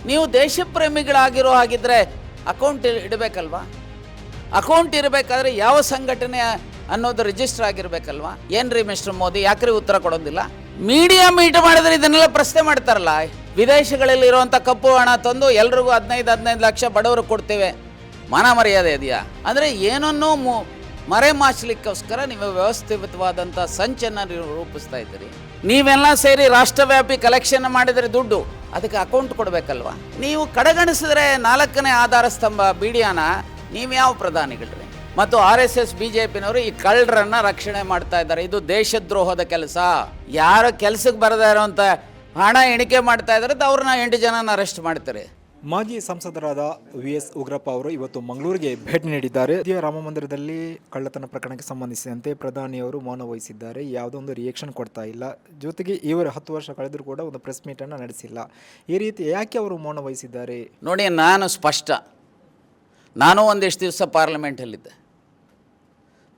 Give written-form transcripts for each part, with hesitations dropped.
ನೀವು ದೇಶಪ್ರೇಮಿಗಳಾಗಿರೋ ಹಾಗಿದ್ರೆ account ಇಡಬೇಕಲ್ವಾ? Account ಇರಬೇಕಾದ್ರೆ ಯಾವ ಸಂಘಟನೆ ಅನ್ನೋದು ರಿಜಿಸ್ಟರ್ ಆಗಿರ್ಬೇಕಲ್ವಾ? ಏನ್ರಿ ಮಿಸ್ಟರ್ ಮೋದಿ, ಯಾಕ್ರಿ ಉತ್ತರ ಕೊಡೋದಿಲ್ಲ? ಮೀಡಿಯಾ ಮೀಟ್ ಮಾಡಿದ್ರೆ ಇದನ್ನೆಲ್ಲ ಪ್ರಶ್ನೆ ಮಾಡ್ತಾರಲ್ಲ. ವಿದೇಶಗಳಲ್ಲಿ ಇರುವಂಥ ಕಪ್ಪು ಹಣ ತಂದು ಎಲ್ರಿಗೂ 15 ಲಕ್ಷ ಬಡವರು ಕೊಡ್ತೇವೆ, ಮಾನ ಮರ್ಯಾದೆ ಇದೆಯಾ? ಅಂದರೆ ಏನನ್ನೂ ಮರೆಮಾಚಲಿಕ್ಕೋಸ್ಕರ ನೀವು ವ್ಯವಸ್ಥಿತವಾದಂಥ ಸಂಚನ್ನು ರೂಪಿಸ್ತಾ ಇದ್ದೀರಿ. ನೀವೆಲ್ಲ ಸೇರಿ ರಾಷ್ಟ್ರವ್ಯಾಪಿ ಕಲೆಕ್ಷನ್ ಮಾಡಿದರೆ ದುಡ್ಡು, ಅದಕ್ಕೆ ಅಕೌಂಟ್ ಕೊಡಬೇಕಲ್ವಾ? ನೀವು ಕಡೆಗಣಿಸಿದ್ರೆ 4ನೇ ಆಧಾರ ಸ್ತಂಭ BDAನ ನೀವು ಯಾವ ಪ್ರಧಾನಿಗಳ್ರಿ? ಮತ್ತು RSS BJPನವರು ಈ ಕಳ್ಳರನ್ನ ರಕ್ಷಣೆ ಮಾಡ್ತಾ ಇದ್ದಾರೆ. ಇದು ದೇಶದ್ರೋಹದ ಕೆಲಸ. ಯಾರು ಕೆಲಸಕ್ಕೆ ಬರದೇ ಇರೋಂಥ ಹಣ ಎಣಿಕೆ ಮಾಡ್ತಾ ಇದ್ದಾರೆ, ಅವ್ರನ್ನ 8 ಜನನ ಅರೆಸ್ಟ್ ಮಾಡ್ತಾರೆ. ಮಾಜಿ ಸಂಸದರಾದ VS ಉಗ್ರಪ್ಪ ಅವರು ಇವತ್ತು ಮಂಗಳೂರಿಗೆ ಭೇಟಿ ನೀಡಿದ್ದಾರೆ. ರಾಮ ಮಂದಿರದಲ್ಲಿ ಕಳ್ಳತನ ಪ್ರಕರಣಕ್ಕೆ ಸಂಬಂಧಿಸಿದಂತೆ ಪ್ರಧಾನಿಯವರು ಮೌನ ವಹಿಸಿದ್ದಾರೆ. ಯಾವುದೋ ಒಂದು ರಿಯಾಕ್ಷನ್ ಕೊಡ್ತಾ ಇಲ್ಲ. ಜೊತೆಗೆ ಇವರು 10 ವರ್ಷ ಕಳೆದರೂ ಕೂಡ ಒಂದು ಪ್ರೆಸ್ ಮೀಟನ್ನು ನಡೆಸಿಲ್ಲ. ಈ ರೀತಿ ಯಾಕೆ ಅವರು ಮೌನ ವಹಿಸಿದ್ದಾರೆ? ನೋಡಿ, ನಾನು ಒಂದಿಷ್ಟು ದಿವಸ ಪಾರ್ಲಿಮೆಂಟಲ್ಲಿದ್ದೆ.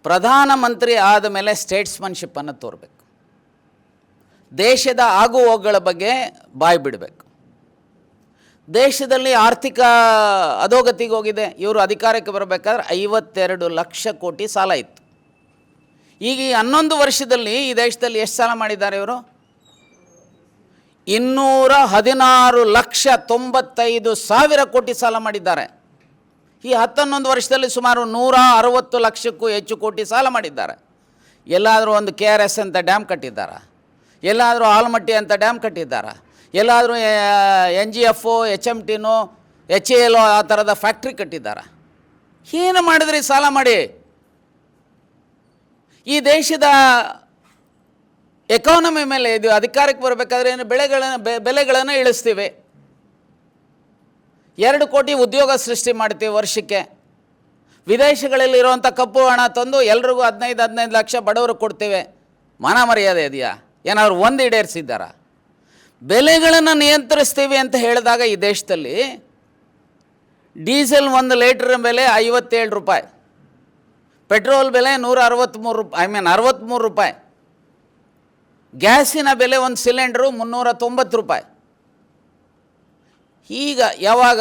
ಪ್ರಧಾನಮಂತ್ರಿ ಆದ ಮೇಲೆ ಸ್ಟೇಟ್ಸ್ಮನ್ಶಿಪ್ಪನ್ನು ತೋರಬೇಕು. ದೇಶದ ಆಗು ಹೋಗುಗಳ ಬಗ್ಗೆ ಬಾಯಿ ಬಿಡಬೇಕು. ದೇಶದಲ್ಲಿ ಆರ್ಥಿಕ ಅಧೋಗತಿಗೆ ಹೋಗಿದೆ. ಇವರು ಅಧಿಕಾರಕ್ಕೆ ಬರಬೇಕಾದ್ರೆ 52 ಲಕ್ಷ ಕೋಟಿ ಸಾಲ ಇತ್ತು. ಈಗ ಈ 11 ವರ್ಷದಲ್ಲಿ ಈ ದೇಶದಲ್ಲಿ ಎಷ್ಟು ಸಾಲ ಮಾಡಿದ್ದಾರೆ ಇವರು? 216,95,000 ಕೋಟಿ ಸಾಲ ಮಾಡಿದ್ದಾರೆ. ಈ 11 ವರ್ಷದಲ್ಲಿ ಸುಮಾರು 160 ಲಕ್ಷಕ್ಕೂ ಹೆಚ್ಚು ಕೋಟಿ ಸಾಲ ಮಾಡಿದ್ದಾರೆ. ಎಲ್ಲಾದರೂ ಒಂದು KRS ಅಂತ ಡ್ಯಾಮ್ ಕಟ್ಟಿದ್ದಾರಾ? ಎಲ್ಲಾದರೂ ಆಲಮಟ್ಟಿ ಅಂತ ಡ್ಯಾಮ್ ಕಟ್ಟಿದ್ದಾರಾ? ಎಲ್ಲಾದರೂ NGF, HMTನೋ HAL ಆ ಥರದ ಫ್ಯಾಕ್ಟ್ರಿ ಕಟ್ಟಿದ್ದಾರಾ? ಏನು ಮಾಡಿದ್ರಿ ಸಾಲ ಮಾಡಿ? ಈ ದೇಶದ ಎಕಾನಮಿ ಮೇಲೆ ಇದು ಅಧಿಕಾರಕ್ಕೆ ಬರಬೇಕಾದ್ರೆ ಏನು ಬೆಲೆಗಳನ್ನು ಇಳಿಸ್ತೀವಿ, 2 ಕೋಟಿ ಉದ್ಯೋಗ ಸೃಷ್ಟಿ ಮಾಡ್ತೀವಿ ವರ್ಷಕ್ಕೆ. ವಿದೇಶಗಳಲ್ಲಿರುವಂಥ ಕಪ್ಪು ಹಣ ತಂದು ಎಲ್ರಿಗೂ 15 ಲಕ್ಷ ಬಡವರು ಕೊಡ್ತೇವೆ, ಮಾನ ಮರ್ಯಾದೆ ಇದೆಯಾ? ಏನಾದ್ರು ಒಂದು ಈಡೇರಿಸಿದ್ದಾರಾ? ಬೆಲೆಗಳನ್ನು ನಿಯಂತ್ರಿಸ್ತೀವಿ ಅಂತ ಹೇಳಿದಾಗ ಈ ದೇಶದಲ್ಲಿ ಡೀಸೆಲ್ 1 ಲೀಟ್ರ್ ಬೆಲೆ 57 ರೂಪಾಯಿ, ಪೆಟ್ರೋಲ್ ಬೆಲೆ 63 ರೂಪಾಯಿ, ಗ್ಯಾಸಿನ ಬೆಲೆ ಒಂದು ಸಿಲಿಂಡ್ರು 390 ರೂಪಾಯಿ. ಈಗ ಯಾವಾಗ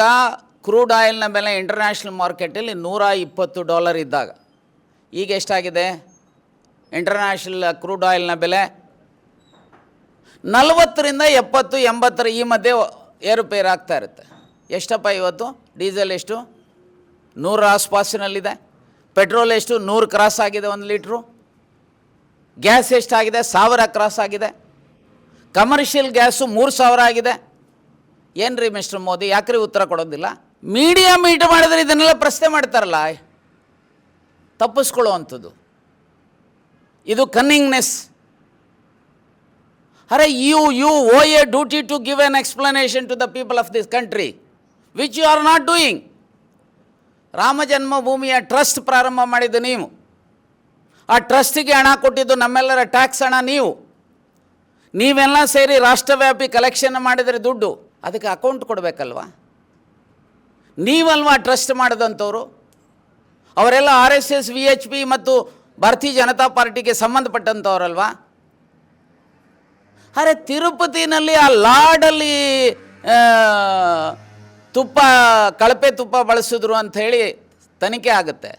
ಕ್ರೂಡ್ ಆಯಿಲ್ನ ಬೆಲೆ ಇಂಟರ್ನ್ಯಾಷನಲ್ ಮಾರ್ಕೆಟಲ್ಲಿ $120 ಇದ್ದಾಗ, ಈಗ ಎಷ್ಟಾಗಿದೆ ಇಂಟರ್ನ್ಯಾಷನಲ್ ಕ್ರೂಡ್ ಆಯಿಲ್ನ ಬೆಲೆ? 40ರಿಂದ 70, 80 ಈ ಮಧ್ಯೆ ಏರುಪೇರು ಆಗ್ತಾ ಇರುತ್ತೆ. ಎಷ್ಟಪ್ಪ ಇವತ್ತು? ಡೀಸೆಲ್ ಎಷ್ಟು? 100 ಆಸ್ಪಾಸಿನಲ್ಲಿದೆ. ಪೆಟ್ರೋಲ್ ಎಷ್ಟು? 100 ಕ್ರಾಸ್ ಆಗಿದೆ 1 ಲೀಟ್ರು. ಗ್ಯಾಸ್ ಎಷ್ಟಾಗಿದೆ? 1000 ಕ್ರಾಸ್ ಆಗಿದೆ. ಕಮರ್ಷಿಯಲ್ ಗ್ಯಾಸು 3000 ಆಗಿದೆ. ಏನ್ರಿ ಮಿಸ್ಟರ್ ಮೋದಿ, ಯಾಕ್ರಿ ಉತ್ತರ ಕೊಡೋದಿಲ್ಲ? ಮೀಡಿಯಾ ಮೀಟ್ ಮಾಡಿದ್ರೆ ಇದನ್ನೆಲ್ಲ ಪ್ರಶ್ನೆ ಮಾಡ್ತಾರಲ್ಲ, ತಪ್ಪಿಸ್ಕೊಳ್ಳುವಂಥದ್ದು. ಇದು ಕನ್ನಿಂಗ್ನೆಸ್. ಅರೆ, you owe a duty to give an explanation to the people of this country, which you are not doing. ರಾಮ ಜನ್ಮಭೂಮಿಯ ಟ್ರಸ್ಟ್ ಪ್ರಾರಂಭ ಮಾಡಿದ್ದು ನೀವು. ಆ ಟ್ರಸ್ಟಿಗೆ ಹಣ ಕೊಟ್ಟಿದ್ದು ನಮ್ಮೆಲ್ಲರ ಟ್ಯಾಕ್ಸ್ ಹಣ. ನೀವೆಲ್ಲ ಸೇರಿ ರಾಷ್ಟ್ರವ್ಯಾಪಿ ಕಲೆಕ್ಷನ್ ಮಾಡಿದರೆ ದುಡ್ಡು, ಅದಕ್ಕೆ ಅಕೌಂಟ್ ಕೊಡಬೇಕಲ್ವಾ? ನೀವಲ್ವಾ ಟ್ರಸ್ಟ್ ಮಾಡಿದಂಥವ್ರು? ಅವರೆಲ್ಲ RSS, VHP ಮತ್ತು ಭಾರತೀಯ ಜನತಾ ಪಾರ್ಟಿಗೆ ಸಂಬಂಧಪಟ್ಟಂಥವ್ರಲ್ವಾ? ಅರೆ, ತಿರುಪತಿನಲ್ಲಿ ಆ ಲಾಡಲ್ಲಿ ಕಳಪೆ ತುಪ್ಪ ಬಳಸಿದ್ರು ಅಂಥೇಳಿ ತನಿಖೆ ಆಗುತ್ತೆ.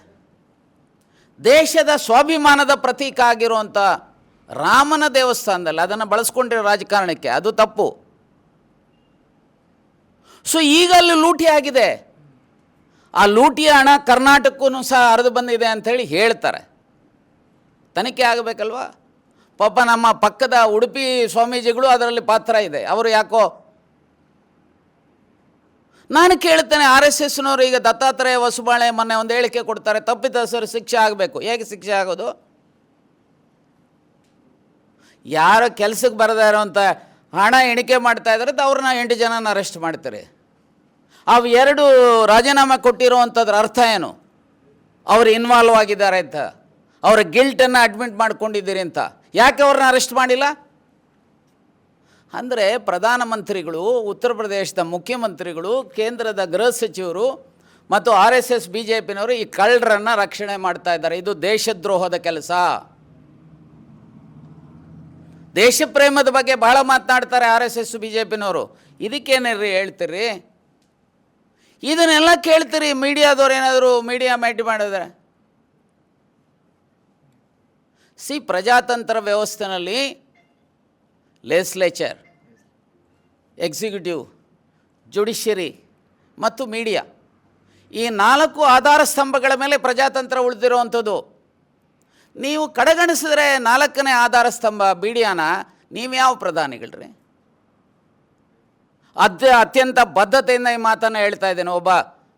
ದೇಶದ ಸ್ವಾಭಿಮಾನದ ಪ್ರತೀಕ ಆಗಿರುವಂಥ ರಾಮನ ದೇವಸ್ಥಾನದಲ್ಲಿ ಅದನ್ನು ಬಳಸ್ಕೊಂಡಿರೋ ರಾಜಕಾರಣಕ್ಕೆ ಅದು ತಪ್ಪು. ಸೊ ಈಗ ಅಲ್ಲಿ ಲೂಟಿ ಆಗಿದೆ. ಆ ಲೂಟಿಯ ಹಣ ಕರ್ನಾಟಕಕ್ಕೂ ಸಹ ಹರಿದು ಬಂದಿದೆ ಅಂಥೇಳಿ ಹೇಳ್ತಾರೆ. ತನಿಖೆ ಆಗಬೇಕಲ್ವಾ? ಪಾಪ ನಮ್ಮ ಪಕ್ಕದ ಉಡುಪಿ ಸ್ವಾಮೀಜಿಗಳು ಅದರಲ್ಲಿ ಪಾತ್ರ ಇದೆ. ಅವರು ಯಾಕೋ ನಾನು ಕೇಳ್ತೇನೆ, RSSನವರು ಈಗ ದತ್ತಾತ್ರೇಯ ಹೊಸಬಾಳೆ ಮೊನ್ನೆ ಒಂದು ಹೇಳಿಕೆ ಕೊಡ್ತಾರೆ, ತಪ್ಪಿತಸ್ಥರು ಶಿಕ್ಷೆ ಆಗಬೇಕು. ಹೇಗೆ ಶಿಕ್ಷೆ ಆಗೋದು? ಯಾರು ಕೆಲಸಕ್ಕೆ ಬರದೇ ಇರೋಂಥ ಹಣ ಎಣಿಕೆ ಮಾಡ್ತಾ ಇದ್ದಾರೆ, ಅವ್ರನ್ನ 8 ಜನನ ಅರೆಸ್ಟ್ ಮಾಡ್ತಾರೆ. ಅವು 2 ರಾಜೀನಾಮೆ ಕೊಟ್ಟಿರೋವಂಥದ್ರ ಅರ್ಥ ಏನು? ಅವರು ಇನ್ವಾಲ್ವ್ ಆಗಿದ್ದಾರೆ ಅಂತ, ಅವರ ಗಿಲ್ಟನ್ನು ಅಡ್ಮಿಟ್ ಮಾಡ್ಕೊಂಡಿದ್ದೀರಿ ಅಂತ. ಯಾಕೆ ಅವ್ರನ್ನ ಅರೆಸ್ಟ್ ಮಾಡಿಲ್ಲ? ಅಂದರೆ ಪ್ರಧಾನಮಂತ್ರಿಗಳು, ಉತ್ತರ ಪ್ರದೇಶದ ಮುಖ್ಯಮಂತ್ರಿಗಳು, ಕೇಂದ್ರದ ಗೃಹ ಸಚಿವರು ಮತ್ತು RSS BJPನವರು ಈ ಕಳ್ಳರನ್ನು ರಕ್ಷಣೆ ಮಾಡ್ತಾ ಇದ್ದಾರೆ. ಇದು ದೇಶದ್ರೋಹದ ಕೆಲಸ. ದೇಶ ಪ್ರೇಮದ ಬಗ್ಗೆ ಭಾಳ ಮಾತನಾಡ್ತಾರೆ RSS BJPನವರು. ಇದಕ್ಕೇನೇನ್ರಿ ಹೇಳ್ತೀರಿ? ಇದನ್ನೆಲ್ಲ ಕೇಳ್ತೀರಿ ಮೀಡಿಯಾದವ್ರು ಏನಾದರೂ ಮೀಡಿಯಾ ಮೈಟಿ ಮಾಡಿದ್ರೆ. ಪ್ರಜಾತಂತ್ರ ವ್ಯವಸ್ಥೆಯಲ್ಲಿ ಲೆಜಿಸ್ಲೇಚರ್, ಎಕ್ಸಿಕ್ಯೂಟಿವ್, ಜುಡಿಷಿಯರಿ ಮತ್ತು ಮೀಡಿಯಾ ಈ 4 ಆಧಾರ ಸ್ತಂಭಗಳ ಮೇಲೆ ಪ್ರಜಾತಂತ್ರ ಉಳಿದಿರುವಂಥದ್ದು. ನೀವು ಕಡೆಗಣಿಸಿದ್ರೆ 4ನೇ ಆಧಾರ ಸ್ತಂಭ ಮೀಡಿಯಾನ, ನೀವು ಯಾವ ಪ್ರಧಾನಿಗಳ್ರಿ? ಅತ್ಯಂತ ಬದ್ಧತೆಯಿಂದ ಈ ಮಾತನ್ನು ಹೇಳ್ತಾ ಇದ್ದೇನೆ. ಒಬ್ಬ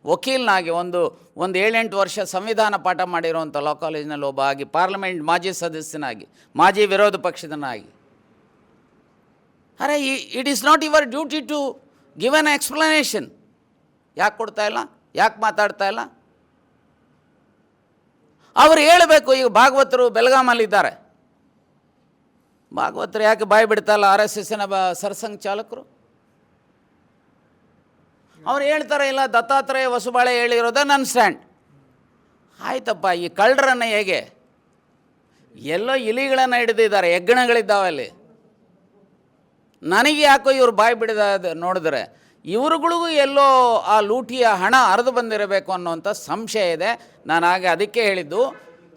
ವಕೀಲನಾಗಿ ಒಂದು 7-8 ವರ್ಷ ಸಂವಿಧಾನ ಪಾಠ ಮಾಡಿರುವಂಥ ಲಾ ಕಾಲೇಜಿನಲ್ಲಿ ಒಬ್ಬ ಆಗಿ, ಪಾರ್ಲಿಮೆಂಟ್ ಮಾಜಿ ಸದಸ್ಯನಾಗಿ, ಮಾಜಿ ವಿರೋಧ ಪಕ್ಷದನಾಗಿ. ಅರೆ, it is not your duty to give an explanation. ಯಾಕೆ ಕೊಡ್ತಾ ಇಲ್ಲ? ಯಾಕೆ ಮಾತಾಡ್ತಾ ಇಲ್ಲ? ಅವರು ಹೇಳಬೇಕು. ಈಗ ಭಾಗವತರು ಬೆಳಗಾಮಲ್ಲಿದ್ದಾರೆ. ಭಾಗವತರು ಯಾಕೆ ಬಾಯಿ ಬಿಡ್ತಾ ಇಲ್ಲ? RSSನ ಸರ್ಸಂಘ ಚಾಲಕರು ಅವ್ರು ಹೇಳ್ತಾರೆ, ಇಲ್ಲ ದತ್ತಾತ್ರೇಯ ಹೊಸಬಾಳೆ ಹೇಳಿರೋದೇ ನನ್ನ ಸ್ಟ್ಯಾಂಡ್. ಆಯ್ತಪ್ಪ, ಈ ಕಳ್ಳರನ್ನು ಹೇಗೆ ಎಲ್ಲೋ ಇಲಿಗಳನ್ನು ಹಿಡಿದಿದ್ದಾರೆ, ಹೆಗ್ಗಣಗಳಿದ್ದಾವೆ ಅಲ್ಲಿ. ನನಗೆ ಯಾಕೋ ಇವರು ಬಾಯಿ ಬಿಡಿದ ನೋಡಿದ್ರೆ ಇವ್ರುಗಳಿಗೂ ಎಲ್ಲೋ ಆ ಲೂಟಿಯ ಹಣ ಹರಿದು ಬಂದಿರಬೇಕು ಅನ್ನೋಂಥ ಸಂಶಯ ಇದೆ. ನಾನು ಹಾಗೆ ಅದಕ್ಕೆ ಹೇಳಿದ್ದು,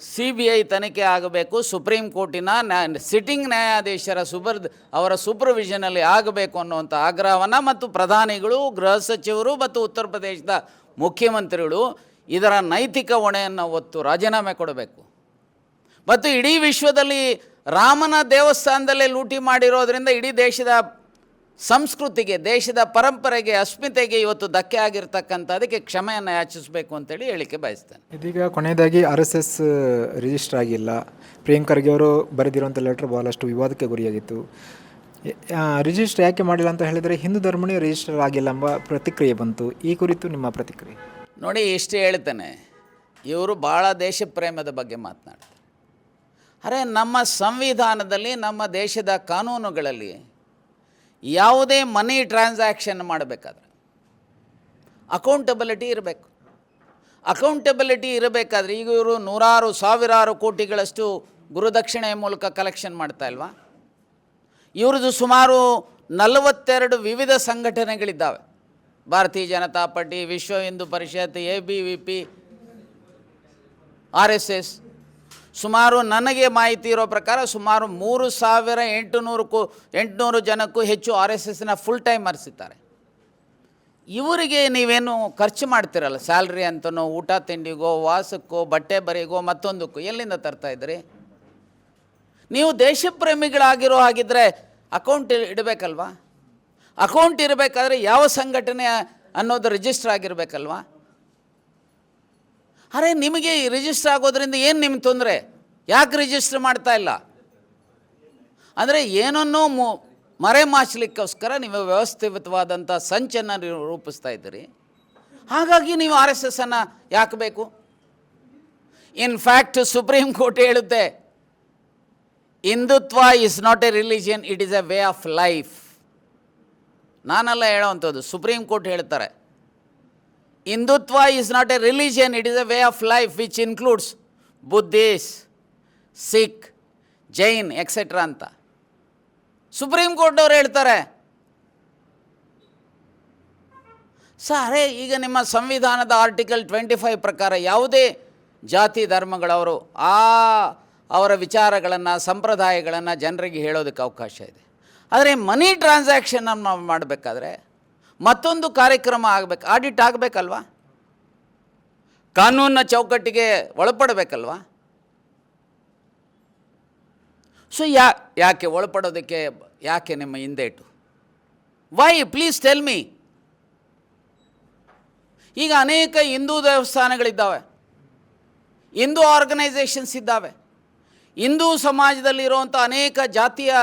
CBI ತನಿಖೆ ಆಗಬೇಕು, ಸುಪ್ರೀಂ ಕೋರ್ಟಿನ ಸಿಟ್ಟಿಂಗ್ ನ್ಯಾಯಾಧೀಶರ ಅವರ ಸೂಪರ್ವಿಷನಲ್ಲಿ ಆಗಬೇಕು ಅನ್ನುವಂಥ ಆಗ್ರಹವನ್ನು ಮತ್ತು ಪ್ರಧಾನಿಗಳು, ಗೃಹ ಸಚಿವರು ಮತ್ತು ಉತ್ತರ ಪ್ರದೇಶದ ಮುಖ್ಯಮಂತ್ರಿಗಳು ಇದರ ನೈತಿಕ ಹೊಣೆಯನ್ನು ಹೊತ್ತು ರಾಜೀನಾಮೆ ಕೊಡಬೇಕು. ಮತ್ತು ಇಡೀ ವಿಶ್ವದಲ್ಲಿ ರಾಮನ ದೇವಸ್ಥಾನದಲ್ಲೇ ಲೂಟಿ ಮಾಡಿರೋದ್ರಿಂದ ಇಡೀ ದೇಶದ ಸಂಸ್ಕೃತಿಗೆ, ದೇಶದ ಪರಂಪರೆಗೆ, ಅಸ್ಮಿತೆಗೆ ಇವತ್ತು ಧಕ್ಕೆ ಆಗಿರ್ತಕ್ಕಂಥದಕ್ಕೆ ಕ್ಷಮೆಯನ್ನು ಯಾಚಿಸಬೇಕು ಅಂತೇಳಿ ಹೇಳಿಕೆ ಬಯಸ್ತೇನೆ. ಇದೀಗ ಕೊನೆಯದಾಗಿ RSS ರಿಜಿಸ್ಟರ್ ಆಗಿಲ್ಲ. ಪ್ರಿಯಾಂಕ್ ಖರ್ಗೆ ಅವರು ಬರೆದಿರುವಂಥ ಲೆಟರ್ ಬಹಳಷ್ಟು ವಿವಾದಕ್ಕೆ ಗುರಿಯಾಗಿತ್ತು. ರಿಜಿಸ್ಟರ್ ಯಾಕೆ ಮಾಡಿಲ್ಲ ಅಂತ ಹೇಳಿದರೆ ಹಿಂದೂ ಧರ್ಮನೇ ರಿಜಿಸ್ಟರ್ ಆಗಿಲ್ಲ ಎಂಬ ಪ್ರತಿಕ್ರಿಯೆ ಬಂತು. ಈ ಕುರಿತು ನಿಮ್ಮ ಪ್ರತಿಕ್ರಿಯೆ? ನೋಡಿ, ಇಷ್ಟೇ ಹೇಳ್ತೇನೆ, ಇವರು ಭಾಳ ದೇಶ ಪ್ರೇಮದ ಬಗ್ಗೆ ಮಾತನಾಡ್ತಾರೆ. ಅರೆ, ನಮ್ಮ ಸಂವಿಧಾನದಲ್ಲಿ, ನಮ್ಮ ದೇಶದ ಕಾನೂನುಗಳಲ್ಲಿ ಯಾವುದೇ ಮನಿ ಟ್ರಾನ್ಸಾಕ್ಷನ್ ಮಾಡಬೇಕಾದ್ರೆ ಅಕೌಂಟಬಿಲಿಟಿ ಇರಬೇಕು. ಅಕೌಂಟಬಿಲಿಟಿ ಇರಬೇಕಾದ್ರೆ ಈಗ ಇವರು ನೂರಾರು ಸಾವಿರಾರು ಕೋಟಿಗಳಷ್ಟು ಗುರುದಕ್ಷಿಣೆಯ ಮೂಲಕ ಕಲೆಕ್ಷನ್ ಮಾಡ್ತಾ ಇಲ್ವಾ? ಇವ್ರದ್ದು ಸುಮಾರು 42 ವಿವಿಧ ಸಂಘಟನೆಗಳಿದ್ದಾವೆ. ಭಾರತೀಯ ಜನತಾ ಪಾರ್ಟಿ, ವಿಶ್ವ ಹಿಂದೂ ಪರಿಷತ್, ABVP, RSS. ಸುಮಾರು ನನಗೆ ಮಾಹಿತಿ ಇರೋ ಪ್ರಕಾರ ಸುಮಾರು 3800 ಜನಕ್ಕೂ ಹೆಚ್ಚು RSSನ ಫುಲ್ ಟೈಮರ್ಸ್ ಇದ್ದಾರೆ. ಇವರಿಗೆ ನೀವೇನು ಖರ್ಚು ಮಾಡ್ತಿರಲ್ಲ, ಸ್ಯಾಲ್ರಿ ಅಂತನೋ, ಊಟ ತಿಂಡಿಗೋ, ವಾಸಕ್ಕೋ, ಬಟ್ಟೆ ಬರೆಗೋ, ಮತ್ತೊಂದಕ್ಕೂ ಎಲ್ಲಿಂದ ತರ್ತಾ ಇದ್ರಿ? ನೀವು ದೇಶಪ್ರೇಮಿಗಳಾಗಿರೋ ಹಾಗಿದ್ದರೆ ಅಕೌಂಟ್ ಇಡಬೇಕಲ್ವಾ? ಅಕೌಂಟ್ ಇರಬೇಕಾದ್ರೆ ಯಾವ ಸಂಘಟನೆ ಅನ್ನೋದು ರಿಜಿಸ್ಟರ್ ಆಗಿರಬೇಕಲ್ವಾ? ಅರೆ, ನಿಮಗೆ ರಿಜಿಸ್ಟರ್ ಆಗೋದ್ರಿಂದ ಏನು ನಿಮ್ಗೆ ತೊಂದರೆ? ಯಾಕೆ ರಿಜಿಸ್ಟರ್ ಮಾಡ್ತಾ ಇಲ್ಲ? ಅಂದರೆ ಏನನ್ನೋ ಮರೆಮಾಚಲಿಕ್ಕೋಸ್ಕರ ನೀವು ವ್ಯವಸ್ಥಿತವಾದಂಥ ಸಂಚನ್ನು ರೂಪಿಸ್ತಾ ಇದ್ದೀರಿ. ಹಾಗಾಗಿ ನೀವು RSSನ್ನು ಯಾಕೆ ಬೇಕು? ಇನ್ಫ್ಯಾಕ್ಟ್ ಸುಪ್ರೀಂ ಕೋರ್ಟ್ ಹೇಳುತ್ತೆ, Hindutva is not A religion, it is A way of life. ನಾನೆಲ್ಲ ಹೇಳೋವಂಥದ್ದು, ಸುಪ್ರೀಂ ಕೋರ್ಟ್ ಹೇಳ್ತಾರೆ, Hindutva is not A religion, it is A way of life which includes Buddhist, Sikh, Jain etcetera ಅಂತ ಸುಪ್ರೀಂ ಕೋರ್ಟ್ ಅವರು ಹೇಳ್ತಾರೆ. ಅರೆ, ಈಗ ನಿಮ್ಮ ಸಂವಿಧಾನದ ಆರ್ಟಿಕಲ್ 25 ಪ್ರಕಾರ ಯಾವುದೇ ಜಾತಿ ಧರ್ಮಗಳವರು ಅವರ ವಿಚಾರಗಳನ್ನು, ಸಂಪ್ರದಾಯಗಳನ್ನು ಜನರಿಗೆ ಹೇಳೋದಕ್ಕೆ ಅವಕಾಶ ಇದೆ. ಆದರೆ ಮನಿ ಟ್ರಾನ್ಸಾಕ್ಷನ್ ಮಾಡಬೇಕಾದ್ರೆ ಮತ್ತೊಂದು ಕಾರ್ಯಕ್ರಮ ಆಗಬೇಕು, ಆಡಿಟ್ ಆಗಬೇಕಲ್ವಾ? ಕಾನೂನಿನ ಚೌಕಟ್ಟಿಗೆ ಒಳಪಡಬೇಕಲ್ವಾ? ಯಾಕೆ ಒಳಪಡೋದಕ್ಕೆ ಯಾಕೆ ನಿಮ್ಮ ಹಿಂದೇಟು? ವೈ? Please tell me. ಈಗ ಅನೇಕ ಹಿಂದೂ ದೇವಸ್ಥಾನಗಳಿದ್ದಾವೆ, ಹಿಂದೂ ಆರ್ಗನೈಸೇಷನ್ಸ್ ಇದ್ದಾವೆ, ಹಿಂದೂ ಸಮಾಜದಲ್ಲಿರುವಂಥ ಅನೇಕ ಜಾತಿಯ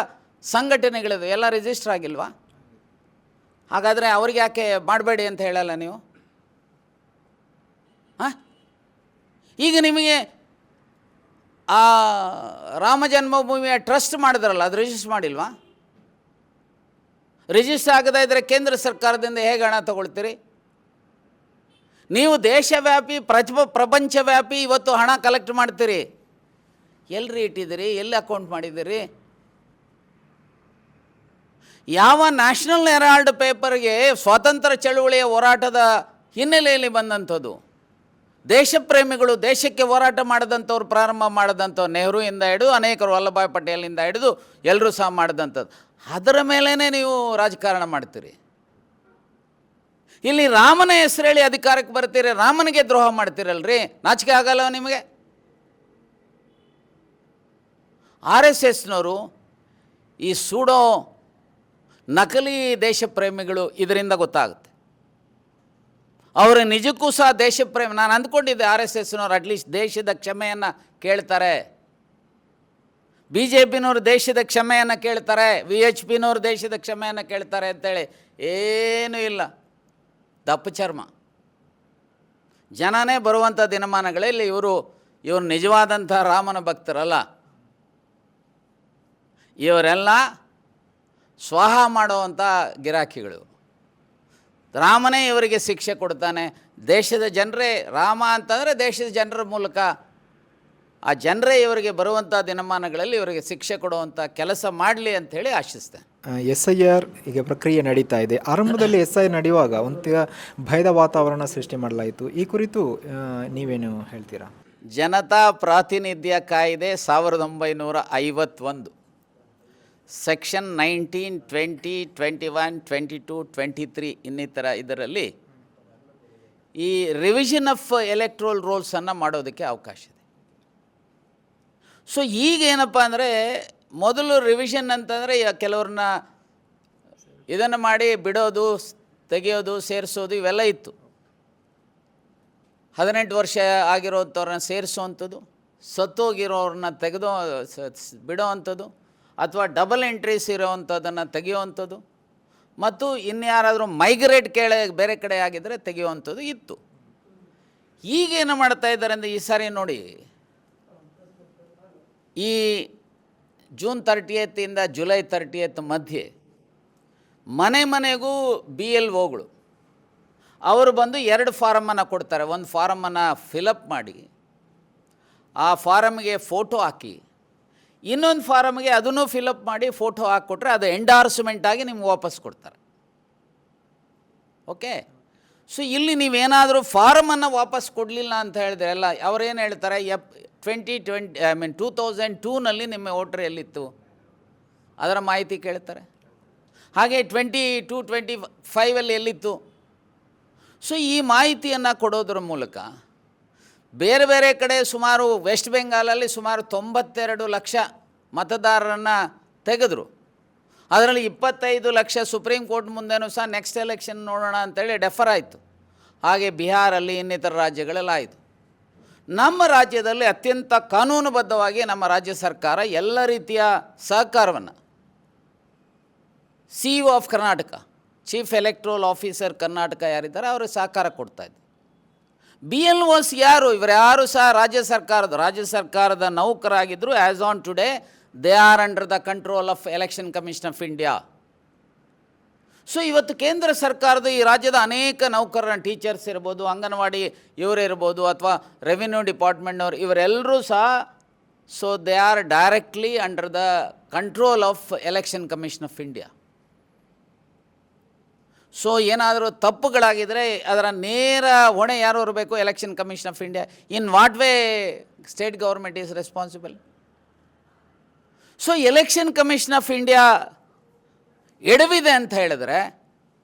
ಸಂಘಟನೆಗಳಿವೆ, ಎಲ್ಲ ರಿಜಿಸ್ಟರ್ ಆಗಿಲ್ವಾ? ಹಾಗಾದರೆ ಅವ್ರಿಗೆ ಯಾಕೆ ಮಾಡಬೇಡಿ ಅಂತ ಹೇಳಲ್ಲ ನೀವು? ಈಗ ನಿಮಗೆ ಆ ರಾಮ ಜನ್ಮಭೂಮಿಯ ಟ್ರಸ್ಟ್ ಮಾಡಿದ್ರಲ್ಲ, ಅದು ರಿಜಿಸ್ಟರ್ ಮಾಡಿಲ್ವಾ? ರಿಜಿಸ್ಟರ್ ಆಗದೇ ಇದ್ದರೆ ಕೇಂದ್ರ ಸರ್ಕಾರದಿಂದ ಹೇಗೆ ಹಣ ತಗೊಳ್ತೀರಿ? ನೀವು ದೇಶವ್ಯಾಪಿ, ಪ್ರಪಂಚವ್ಯಾಪಿ ಇವತ್ತು ಹಣ ಕಲೆಕ್ಟ್ ಮಾಡ್ತೀರಿ. ಎಲ್ರಿ ಇಟ್ಟಿದ್ದೀರಿ? ಎಲ್ಲಿ ಅಕೌಂಟ್ ಮಾಡಿದ್ದೀರಿ? ಯಾವ ನ್ಯಾಷನಲ್ ಹೆರಾಲ್ಡ್ ಪೇಪರ್ಗೆ ಸ್ವಾತಂತ್ರ್ಯ ಚಳುವಳಿಯ ಹೋರಾಟದ ಹಿನ್ನೆಲೆಯಲ್ಲಿ ಬಂದಂಥದ್ದು. ದೇಶಪ್ರೇಮಿಗಳು, ದೇಶಕ್ಕೆ ಹೋರಾಟ ಮಾಡಿದಂಥವ್ರು, ಪ್ರಾರಂಭ ಮಾಡಿದಂಥವ್ರು, ನೆಹರುವಿಂದ ಹಿಡಿದು ಅನೇಕರು, ವಲ್ಲಭಾಯ್ ಪಟೇಲಿಂದ ಹಿಡಿದು ಎಲ್ಲರೂ ಸಹ ಮಾಡಿದಂಥದ್ದು. ಅದರ ಮೇಲೇ ನೀವು ರಾಜಕಾರಣ ಮಾಡ್ತೀರಿ. ಇಲ್ಲಿ ರಾಮನ ಹೆಸರು ಹೇಳಿ ಅಧಿಕಾರಕ್ಕೆ ಬರ್ತೀರಿ, ರಾಮನಿಗೆ ದ್ರೋಹ ಮಾಡ್ತೀರಲ್ರಿ. ನಾಚಿಕೆ ಆಗಲ್ಲ ನಿಮಗೆ? RSSನವರು ಈ ಸೂಡೋ ನಕಲಿ ದೇಶಪ್ರೇಮಿಗಳು, ಇದರಿಂದ ಗೊತ್ತಾಗುತ್ತೆ ಅವರು ನಿಜಕ್ಕೂ ಸಹ ದೇಶಪ್ರೇಮಿ. ನಾನು ಅಂದ್ಕೊಂಡಿದ್ದೆ RSSನವ್ರು ಅಟ್ಲೀಸ್ಟ್ ದೇಶದ ಕ್ಷಮೆಯನ್ನು ಕೇಳ್ತಾರೆ, BJPನವರು ದೇಶದ ಕ್ಷಮೆಯನ್ನು ಕೇಳ್ತಾರೆ, VHPನವರು ದೇಶದ ಕ್ಷಮೆಯನ್ನು ಕೇಳ್ತಾರೆ ಅಂತೇಳಿ. ಏನೂ ಇಲ್ಲ, ದಪ್ಪ ಚರ್ಮ. ಜನನೇ ಬರುವಂಥ ದಿನಮಾನಗಳಲ್ಲಿ ಇವರು ನಿಜವಾದಂಥ ರಾಮನ ಭಕ್ತರಲ್ಲ. ಇವರೆಲ್ಲ ಸ್ವಾಹ ಮಾಡುವಂಥ ಗಿರಾಕಿಗಳು. ರಾಮನೇ ಇವರಿಗೆ ಶಿಕ್ಷೆ ಕೊಡ್ತಾನೆ. ದೇಶದ ಜನರೇ, ರಾಮ ಅಂತಂದರೆ ದೇಶದ ಜನರ ಮೂಲಕ ಆ ಜನರೇ ಇವರಿಗೆ ಬರುವಂಥ ದಿನಮಾನಗಳಲ್ಲಿ ಇವರಿಗೆ ಶಿಕ್ಷೆ ಕೊಡುವಂಥ ಕೆಲಸ ಮಾಡಲಿ ಅಂಥೇಳಿ ಆಶಿಸ್ತೇನೆ. SIR ಈಗ ಪ್ರಕ್ರಿಯೆ ನಡೀತಾ ಇದೆ. ಆರಂಭದಲ್ಲಿ SIR ನಡೆಯುವಾಗ ಒಂದು ಭಯದ ವಾತಾವರಣ ಸೃಷ್ಟಿ ಮಾಡಲಾಯಿತು. ಈ ಕುರಿತು ನೀವೇನು ಹೇಳ್ತೀರಾ? ಜನತಾ ಪ್ರಾತಿನಿಧ್ಯ ಕಾಯ್ದೆ 1951 ಸೆಕ್ಷನ್ 19, 20, 21, 22, 23 ಇನ್ನಿತರ ಇದರಲ್ಲಿ ಈ ರಿವಿಷನ್ ಆಫ್ ಎಲೆಕ್ಟ್ರೋಲ್ ರೋಲ್ಸನ್ನು ಮಾಡೋದಕ್ಕೆ ಅವಕಾಶ ಇದೆ. ಸೊ ಈಗೇನಪ್ಪ ಅಂದರೆ, ಮೊದಲು ರಿವಿಷನ್ ಅಂತಂದರೆ ಕೆಲವ್ರನ್ನ ಇದನ್ನು ಮಾಡಿ ಬಿಡೋದು, ತೆಗೆಯೋದು, ಸೇರಿಸೋದು ಇವೆಲ್ಲ ಇತ್ತು. 18 ವರ್ಷ ಆಗಿರೋಂಥವ್ರನ್ನ ಸೇರಿಸೋವಂಥದ್ದು, ಸತ್ತೋಗಿರೋರನ್ನ ತೆಗೆದು ಬಿಡೋ ಅಂಥದ್ದು, ಅಥವಾ ಡಬಲ್ ಎಂಟ್ರೀಸ್ ಇರೋವಂಥದ್ದನ್ನು ತೆಗೆಯುವಂಥದ್ದು, ಮತ್ತು ಇನ್ಯಾರಾದರೂ ಮೈಗ್ರೇಟ್ ಬೇರೆ ಕಡೆ ಆಗಿದ್ದರೆ ತೆಗೆಯುವಂಥದ್ದು ಇತ್ತು. ಈಗೇನು ಮಾಡ್ತಾ ಇದ್ದಾರೆ ಅಂದರೆ, ಈ ಸಾರಿ ನೋಡಿ, ಈ ಜೂನ್ 30 ಜುಲೈ 30 ಮಧ್ಯೆ ಮನೆ ಮನೆಗೂ BLOಗಳು ಅವರು ಬಂದು 2 ಫಾರಮನ್ನು ಕೊಡ್ತಾರೆ. ಒಂದು ಫಾರಮನ್ನು ಫಿಲಪ್ ಮಾಡಿ ಆ ಫಾರಮ್ಗೆ ಫೋಟೋ ಹಾಕಿ, ಇನ್ನೊಂದು ಫಾರಮ್ಗೆ ಅದನ್ನು ಫಿಲಪ್ ಮಾಡಿ ಫೋಟೋ ಹಾಕಿಕೊಟ್ರೆ ಅದು ಎಂಡಾರ್ಸ್ಮೆಂಟ್ ಆಗಿ ನಿಮ್ಗೆ ವಾಪಸ್ ಕೊಡ್ತಾರೆ. ಓಕೆ. ಸೊ ಇಲ್ಲಿ ನೀವೇನಾದರೂ ಫಾರಮನ್ನು ವಾಪಸ್ ಕೊಡಲಿಲ್ಲ ಅಂತ ಹೇಳಿದ್ರೆ ಎಲ್ಲ ಅವರೇನು ಹೇಳ್ತಾರೆ, 2002ನಲ್ಲಿ ನಿಮ್ಮ ವೋಟರ್ ಎಲ್ಲಿತ್ತು ಅದರ ಮಾಹಿತಿ ಕೇಳ್ತಾರೆ. ಹಾಗೆ 22-25 ಎಲ್ಲಿತ್ತು. ಸೊ ಈ ಮಾಹಿತಿಯನ್ನು ಕೊಡೋದ್ರ ಮೂಲಕ ಬೇರೆ ಬೇರೆ ಕಡೆ ಸುಮಾರು ವೆಸ್ಟ್ ಬೆಂಗಾಲಲ್ಲಿ ಸುಮಾರು 92 ಲಕ್ಷ ಮತದಾರರನ್ನು ತೆಗೆದರು. ಅದರಲ್ಲಿ 25 ಲಕ್ಷ ಸುಪ್ರೀಂ ಕೋರ್ಟ್ ಮುಂದೆನೂ ಸಹ ನೆಕ್ಸ್ಟ್ ಎಲೆಕ್ಷನ್ ನೋಡೋಣ ಅಂತೇಳಿ ಡೆಫರ್ ಆಯಿತು. ಹಾಗೆ ಬಿಹಾರಲ್ಲಿ, ಇನ್ನಿತರ ರಾಜ್ಯಗಳೆಲ್ಲ ಆಯಿತು. ನಮ್ಮ ರಾಜ್ಯದಲ್ಲಿ ಅತ್ಯಂತ ಕಾನೂನುಬದ್ಧವಾಗಿ ನಮ್ಮ ರಾಜ್ಯ ಸರ್ಕಾರ ಎಲ್ಲ ರೀತಿಯ ಸಹಕಾರವನ್ನು CEO of Karnataka, chief electoral officer Karnataka ಯಾರಿದ್ದಾರೆ ಅವರು ಸಹಕಾರ ಕೊಡ್ತಾಯಿದ್ರು. BLOs ಯಾರು? ಇವರು ಯಾರು ಸಹ ರಾಜ್ಯ ಸರ್ಕಾರದ ನೌಕರಾಗಿದ್ದರು. As on today they are under the control of Election Commission of India. So ಇವತ್ತು ಕೇಂದ್ರ ಸರ್ಕಾರದ ಈ ರಾಜ್ಯದ ಅನೇಕ ನೌಕರರನ್ನ, ಟೀಚರ್ಸ್ ಇರ್ಬೋದು, ಅಂಗನವಾಡಿ ಇವರಿರ್ಬೋದು, ಅಥವಾ ರೆವಿನ್ಯೂ ಡಿಪಾರ್ಟ್ಮೆಂಟ್ನವರು, ಇವರೆಲ್ಲರೂ ಸಹ so they are directly under the control of Election Commission of India. So ಏನಾದರೂ ತಪ್ಪುಗಳಾಗಿದ್ದರೆ ಅದರ ನೇರ ಹೊಣೆ ಯಾರು ಇರಬೇಕು? Election Commission of India. In what way state government is responsible? So Election Commission of India ಎಡವಿದೆ ಅಂತ ಹೇಳಿದ್ರೆ,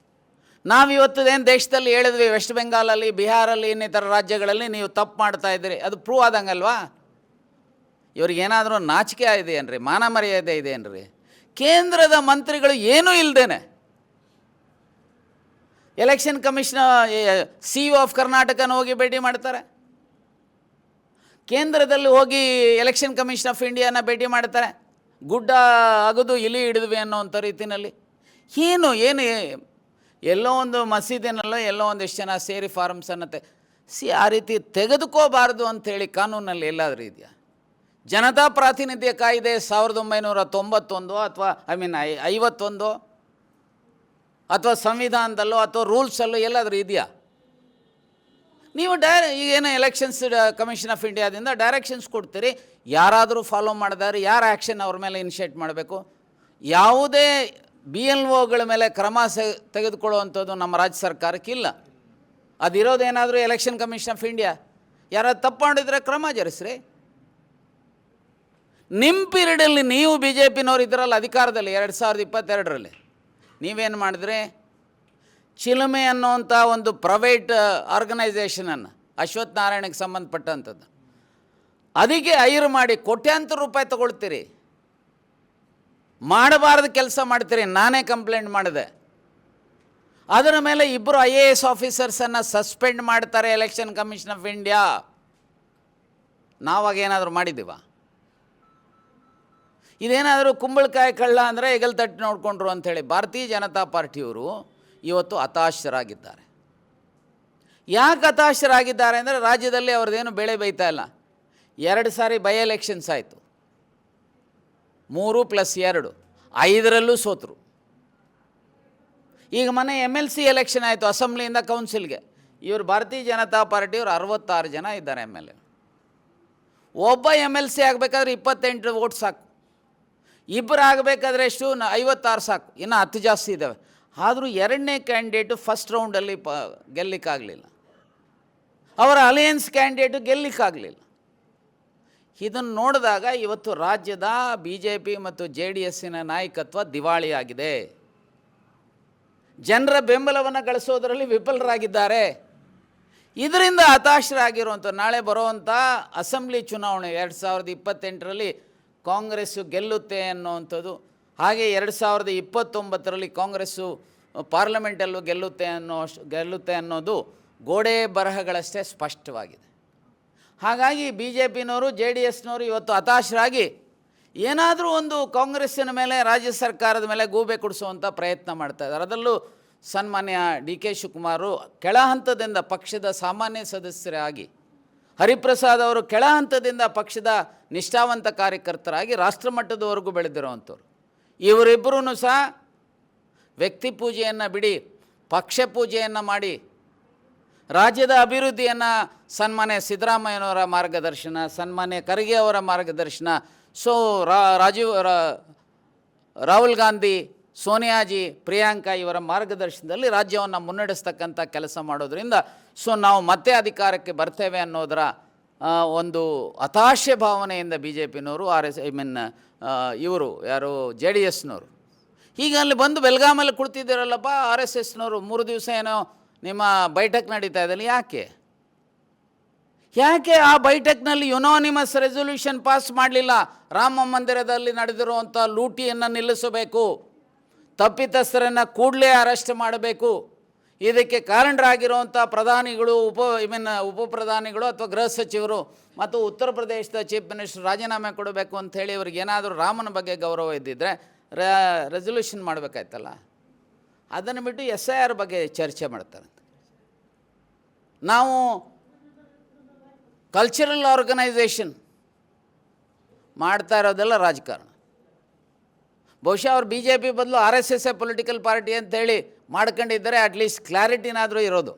ನಾವಿವತ್ತದೇನು ದೇಶದಲ್ಲಿ ಹೇಳಿದ್ವಿ, ವೆಸ್ಟ್ ಬೆಂಗಾಲಲ್ಲಿ, ಬಿಹಾರಲ್ಲಿ, ಇನ್ನಿತರ ರಾಜ್ಯಗಳಲ್ಲಿ ನೀವು ತಪ್ಪು ಮಾಡ್ತಾ ಇದ್ದೀರಿ, ಅದು ಪ್ರೂವ್ ಆದಂಗಲ್ವಾ? ಇವ್ರಿಗೇನಾದರೂ ನಾಚಿಕೆ ಇದೆಯೇನ್ರಿ? ಮಾನ ಮರ್ಯಾದೆ ಇದೆಯೇನ್ರಿ? ಕೇಂದ್ರದ ಮಂತ್ರಿಗಳು ಏನೂ ಇಲ್ಲದೇನೆ ಎಲೆಕ್ಷನ್ ಕಮಿಷನ್ CEO ಆಫ್ ಕರ್ನಾಟಕನ ಹೋಗಿ ಭೇಟಿ ಮಾಡ್ತಾರೆ, ಕೇಂದ್ರದಲ್ಲಿ ಹೋಗಿ ಎಲೆಕ್ಷನ್ ಕಮಿಷನ್ ಆಫ್ ಇಂಡಿಯಾನ ಭೇಟಿ ಮಾಡ್ತಾರೆ, ಗುಡ್ಡ ಅಗದು ಇಲಿ ಹಿಡಿದ್ವಿ ಅನ್ನೋವಂಥ ರೀತಿಯಲ್ಲಿ. ಏನು ಎಲ್ಲೋ ಒಂದು ಮಸೀದಿನಲ್ಲೋ ಎಲ್ಲೋ ಒಂದಿಷ್ಟು ಜನ ಸೇರಿ ಫಾರಮ್ಸನ್ನು ಆ ರೀತಿ ತೆಗೆದುಕೋಬಾರ್ದು ಅಂಥೇಳಿ ಕಾನೂನಲ್ಲಿ ಎಲ್ಲಾದರೂ ಇದೆಯಾ? ಜನತಾ ಪ್ರಾತಿನಿಧ್ಯ ಕಾಯ್ದೆ 1991 ಅಥವಾ 51 ಅಥವಾ ಸಂವಿಧಾನದಲ್ಲೋ ಅಥವಾ ರೂಲ್ಸಲ್ಲೋ ಎಲ್ಲಾದರೂ ಇದೆಯಾ? ನೀವು ಈಗೇನು ಎಲೆಕ್ಷನ್ಸ್ ಕಮಿಷನ್ ಆಫ್ ಇಂಡಿಯಾದಿಂದ ಡೈರೆಕ್ಷನ್ಸ್ ಕೊಡ್ತೀರಿ, ಯಾರಾದರೂ ಫಾಲೋ ಮಾಡಿದಾರೆ, ಯಾರು ಆ್ಯಕ್ಷನ್ ಅವ್ರ ಮೇಲೆ ಇನಿಷಿಯೇಟ್ ಮಾಡಬೇಕು? ಯಾವುದೇ BLOಗಳ ಮೇಲೆ ಕ್ರಮ ತೆಗೆದುಕೊಳ್ಳುವಂಥದ್ದು ನಮ್ಮ ರಾಜ್ಯ ಸರ್ಕಾರಕ್ಕಿಲ್ಲ. ಅದಿರೋದೇನಾದರೂ ಎಲೆಕ್ಷನ್ ಕಮಿಷನ್ ಆಫ್ ಇಂಡಿಯಾ. ಯಾರು ತಪ್ಪು ಮಾಡಿದರೆ ಕ್ರಮ ಜರುಗಿಸ್ರಿ. ನಿಮ್ಮ ಪೀರಿಯಡಲ್ಲಿ ನೀವು ಬಿ ಜೆ ಪಿನವ್ರು ಇದ್ರಲ್ಲ ಅಧಿಕಾರದಲ್ಲಿ 2022ರಲ್ಲಿ ನೀವೇನು ಮಾಡಿದ್ರಿ? ಚಿಲುಮೆ ಅನ್ನೋವಂಥ ಒಂದು ಪ್ರೈವೇಟ್ ಆರ್ಗನೈಸೇಷನನ್ನು, ಅಶ್ವಥ್ ನಾರಾಯಣಕ್ಕೆ ಸಂಬಂಧಪಟ್ಟಂಥದ್ದು, ಅದಕ್ಕೆ ಹೈರ್ ಮಾಡಿ ಕೋಟ್ಯಾಂತರ ರೂಪಾಯಿ ತಗೊಳ್ತೀರಿ. ಮಾಡಬಾರ್ದು ಕೆಲಸ ಮಾಡ್ತೀರಿ. ನಾನೇ ಕಂಪ್ಲೇಂಟ್ ಮಾಡಿದೆ. ಅದರ ಮೇಲೆ 2 IAS ಆಫೀಸರ್ಸನ್ನು ಸಸ್ಪೆಂಡ್ ಮಾಡ್ತಾರೆ ಎಲೆಕ್ಷನ್ ಕಮಿಷನ್ ಆಫ್ ಇಂಡಿಯಾ. ನಾವಾಗೇನಾದರೂ ಮಾಡಿದ್ದೀವ? ಇದೇನಾದರೂ ಕುಂಬಳಕಾಯಿ ಕಳ್ಳ ಅಂದರೆ ಹೆಗಲ್ ತಟ್ಟಿ ನೋಡಿಕೊಂಡ್ರು ಅಂಥೇಳಿ ಭಾರತೀಯ ಜನತಾ ಪಾರ್ಟಿಯವರು ಇವತ್ತು ಹತಾಶರಾಗಿದ್ದಾರೆ. ಯಾಕೆ ಹತಾಶರಾಗಿದ್ದಾರೆ ಅಂದರೆ ರಾಜ್ಯದಲ್ಲಿ ಅವ್ರದ್ದೇನು ಬೆಳೆ ಬೈತಾ ಇಲ್ಲ. 2 ಸಾರಿ ಬೈ ಎಲೆಕ್ಷನ್ಸ್ ಆಯಿತು, 3+2, 5ರಲ್ಲೂ ಸೋತರು. ಈಗ ಮೊನ್ನೆ MLC ಎಲೆಕ್ಷನ್ ಆಯಿತು, ಅಸೆಂಬ್ಲಿಯಿಂದ ಕೌನ್ಸಿಲ್ಗೆ. ಇವರು ಭಾರತೀಯ ಜನತಾ ಪಾರ್ಟಿಯವರು 66 ಜನ ಇದ್ದಾರೆ MLA. ಒಬ್ಬ MLC ಆಗಬೇಕಾದ್ರೆ 28 ವೋಟ್ ಸಾಕು. 2 ಆಗಬೇಕಾದ್ರೆ ಎಷ್ಟು? 56 ಸಾಕು. ಇನ್ನು 10 ಜಾಸ್ತಿ ಇದ್ದಾವೆ. ಆದರೂ 2ನೇ ಕ್ಯಾಂಡಿಡೇಟು ಫಸ್ಟ್ ರೌಂಡಲ್ಲಿ ಗೆಲ್ಲಿಕ್ಕಾಗಲಿಲ್ಲ. ಅವರ ಅಲಯನ್ಸ್ ಕ್ಯಾಂಡಿಡೇಟು ಗೆಲ್ಲಿಕ್ಕಾಗಲಿಲ್ಲ. ಇದನ್ನು ನೋಡಿದಾಗ ಇವತ್ತು ರಾಜ್ಯದ BJP ಮತ್ತು JDSನ ನಾಯಕತ್ವ ದಿವಾಳಿಯಾಗಿದೆ. ಜನರ ಬೆಂಬಲವನ್ನು ಗಳಿಸೋದರಲ್ಲಿ ವಿಫಲರಾಗಿದ್ದಾರೆ. ಇದರಿಂದ ಹತಾಶರಾಗಿರುವಂಥ ನಾಳೆ ಬರುವಂಥ ಅಸೆಂಬ್ಲಿ ಚುನಾವಣೆ 2028ರಲ್ಲಿ ಕಾಂಗ್ರೆಸ್ಸು ಗೆಲ್ಲುತ್ತೆ ಅನ್ನೋವಂಥದ್ದು, ಹಾಗೆ 2029ರಲ್ಲಿ ಕಾಂಗ್ರೆಸ್ಸು ಪಾರ್ಲಿಮೆಂಟಲ್ಲೂ ಗೆಲ್ಲುತ್ತೆ ಅನ್ನೋದು ಗೋಡೆ ಬರಹಗಳಷ್ಟೇ ಸ್ಪಷ್ಟವಾಗಿದೆ. ಹಾಗಾಗಿ BJPನವರು JDSನವರು ಇವತ್ತು ಹತಾಶರಾಗಿ ಏನಾದರೂ ಒಂದು ಕಾಂಗ್ರೆಸ್ಸಿನ ಮೇಲೆ, ರಾಜ್ಯ ಸರ್ಕಾರದ ಮೇಲೆ ಗೂಬೆ ಕುಡಿಸುವಂಥ ಪ್ರಯತ್ನ ಮಾಡ್ತಾಯಿದ್ದಾರೆ. ಅದರಲ್ಲೂ ಸನ್ಮಾನ್ಯ DK ಶಿವಕುಮಾರು ಕೆಳ ಹಂತದಿಂದ ಪಕ್ಷದ ಸಾಮಾನ್ಯ ಸದಸ್ಯರಾಗಿ, ಹರಿಪ್ರಸಾದ್ ಅವರು ಕೆಳ ಹಂತದಿಂದ ಪಕ್ಷದ ನಿಷ್ಠಾವಂತ ಕಾರ್ಯಕರ್ತರಾಗಿ ರಾಷ್ಟ್ರಮಟ್ಟದವರೆಗೂ ಬೆಳೆದಿರುವಂಥವ್ರು. ಇವರಿಬ್ಬರೂ ಸಹ ವ್ಯಕ್ತಿ ಪೂಜೆಯನ್ನು ಬಿಡಿ, ಪಕ್ಷ ಪೂಜೆಯನ್ನು ಮಾಡಿ ರಾಜ್ಯದ ಅಭಿವೃದ್ಧಿಯನ್ನು ಸನ್ಮಾನ್ಯ ಸಿದ್ದರಾಮಯ್ಯನವರ ಮಾರ್ಗದರ್ಶನ, ಸನ್ಮಾನ್ಯ ಖರ್ಗೆ ಅವರ ಮಾರ್ಗದರ್ಶನ, ರಾಹುಲ್ ಗಾಂಧಿ, ಸೋನಿಯಾಜಿ, ಪ್ರಿಯಾಂಕಾ ಇವರ ಮಾರ್ಗದರ್ಶನದಲ್ಲಿ ರಾಜ್ಯವನ್ನು ಮುನ್ನಡೆಸ್ತಕ್ಕಂಥ ಕೆಲಸ ಮಾಡೋದ್ರಿಂದ ನಾವು ಮತ್ತೆ ಅಧಿಕಾರಕ್ಕೆ ಬರ್ತೇವೆ ಅನ್ನೋದರ ಒಂದು ಹತಾಶೆ ಭಾವನೆಯಿಂದ BJPನವರು ಇವರು ಯಾರು JDSನವರು ಈಗ ಅಲ್ಲಿ ಬಂದು ಬೆಳಗಾಮಲ್ಲಿ ಕುಳಿತಿದ್ದೀರಲ್ಲಪ್ಪ. RSSನವರು 3 ದಿವಸ ಏನೋ ನಿಮ್ಮ ಬೈಠಕ್ ನಡೀತಾ ಇದ್ದಲ್ಲಿ ಯಾಕೆ ಆ ಬೈಠಕ್ನಲ್ಲಿ ಯುನಾನಿಮಸ್ ರೆಸೊಲ್ಯೂಷನ್ ಪಾಸ್ ಮಾಡಲಿಲ್ಲ? ರಾಮ ಮಂದಿರದಲ್ಲಿ ನಡೆದಿರುವಂಥ ಲೂಟಿಯನ್ನು ನಿಲ್ಲಿಸಬೇಕು, ತಪ್ಪಿತಸ್ಥರನ್ನು ಕೂಡಲೇ ಅರೆಸ್ಟ್ ಮಾಡಬೇಕು, ಇದಕ್ಕೆ ಕಾರಣರಾಗಿರುವಂಥ ಪ್ರಧಾನಿಗಳು, ಉಪ ಪ್ರಧಾನಿಗಳು ಅಥವಾ ಗೃಹ ಸಚಿವರು ಮತ್ತು ಉತ್ತರ ಪ್ರದೇಶದ ಚೀಫ್ ಮಿನಿಸ್ಟರ್ ರಾಜೀನಾಮೆ ಕೊಡಬೇಕು ಅಂಥೇಳಿ ಇವ್ರಿಗೆ ಏನಾದರೂ ರಾಮನ ಬಗ್ಗೆ ಗೌರವ ಇದ್ದಿದ್ದರೆ ರೆಸೊಲ್ಯೂಷನ್ ಮಾಡಬೇಕಾಯ್ತಲ್ಲ. ಅದನ್ನು ಬಿಟ್ಟು SIR ಬಗ್ಗೆ ಚರ್ಚೆ ಮಾಡ್ತಾರಂತೆ. ನಾವು ಕಲ್ಚರಲ್ ಆರ್ಗನೈಸೇಷನ್ ಮಾಡ್ತಾ ಇರೋದೆಲ್ಲ ರಾಜಕಾರಣ. ಬಹುಶಃ ಅವ್ರು BJP ಬದಲು RSS ಪೊಲಿಟಿಕಲ್ ಪಾರ್ಟಿ ಅಂತೇಳಿ ಮಾಡ್ಕೊಂಡಿದ್ದರೆ ಅಟ್ಲೀಸ್ಟ್ ಕ್ಲಾರಿಟಿನಾದರೂ ಇರೋದು.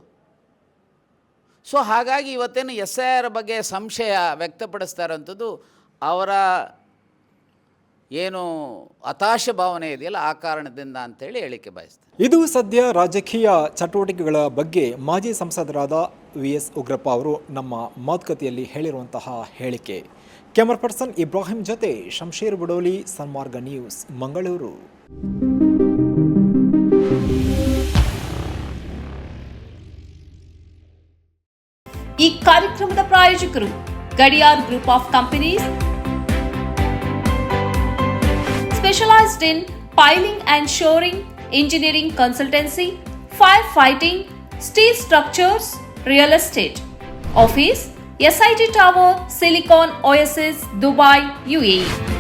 ಸೊ ಹಾಗಾಗಿ ಇವತ್ತೇನು SIR ಬಗ್ಗೆ ಸಂಶಯ ವ್ಯಕ್ತಪಡಿಸ್ತಾ ಇರೋಂಥದ್ದು ಅವರ ಏನು ಹತಾಶ ಭಾವನೆ ಇದೆಯಲ್ಲ ಆ ಕಾರಣದಿಂದ ಅಂತೇಳಿ ಹೇಳಿಕೆ ಬಯಸ್ತಾರೆ. ಇದು ಸದ್ಯ ರಾಜಕೀಯ ಚಟುವಟಿಕೆಗಳ ಬಗ್ಗೆ ಮಾಜಿ ಸಂಸದರಾದ VS ಉಗ್ರಪ್ಪ ಅವರು ನಮ್ಮ ಮಾತುಕತೆಯಲ್ಲಿ ಹೇಳಿರುವಂತಹ ಹೇಳಿಕೆ. ಕ್ಯಾಮರಾ ಪರ್ಸನ್ ಇಬ್ರಾಹಿಂ ಜೊತೆ ಶಂಶೀರ್ ಬುಡೋಲಿ, ಸನ್ಮಾರ್ಗ ನ್ಯೂಸ್, ಮಂಗಳೂರು. ಈ ಕಾರ್ಯಕ್ರಮದ ಪ್ರಾಯೋಜಕರು Gadiyar group of companies, specialized in piling and shoring, engineering consultancy, firefighting, steel structures, real estate. Office SIT Tower, Silicon Oasis, Dubai, UAE.